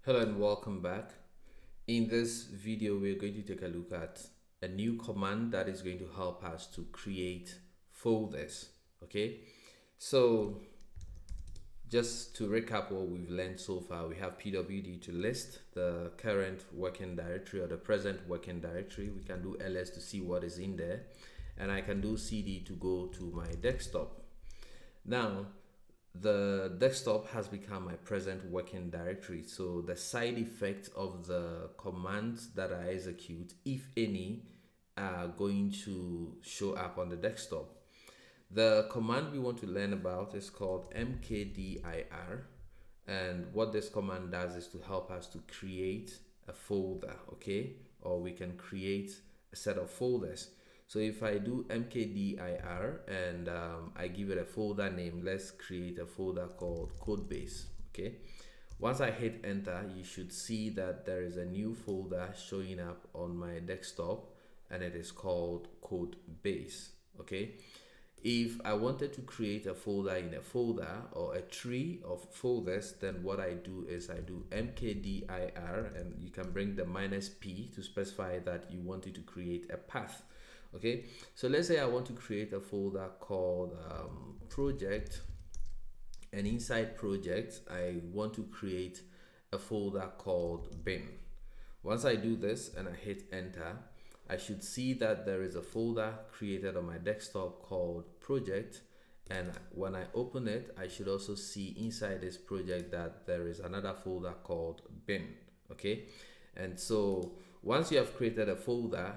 Hello and welcome back. In this video, we're going to take a look at a new command that is going to help us to create folders. Okay, so just to recap what we've learned so far, we have pwd to list the current working directory or the present working directory. We can do ls to see what is in there, and I can do cd to go to my desktop. Now, the desktop has become my present working directory. So the side effect of the commands that I execute, if any, are going to show up on the desktop. The command we want to learn about is called mkdir, and what this command does is to help us to create a folder, okay, or we can create a set of folders. So if I do mkdir and I give it a folder name, let's create a folder called codebase. Okay, once I hit enter, you should see that there is a new folder showing up on my desktop, and it is called codebase. Okay, if I wanted to create a folder in a folder or a tree of folders, then what I do is I do mkdir, and you can bring the -p to specify that you want it to create a path. Okay, so let's say I want to create a folder called project, and inside project I want to create a folder called bin. Once I do this and I hit enter, I should see that there is a folder created on my desktop called project, and when I open it, I should also see inside this project that there is another folder called bin. Okay, and so once you have created a folder,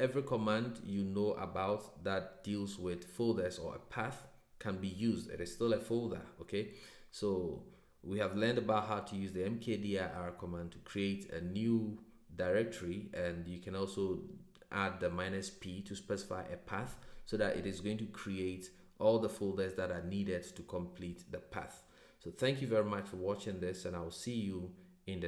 every command you know about that deals with folders or a path can be used. It is still a folder. Okay, so we have learned about how to use the mkdir command to create a new directory, and you can also add the -p to specify a path so that it is going to create all the folders that are needed to complete the path. So thank you very much for watching this, and I will see you in the next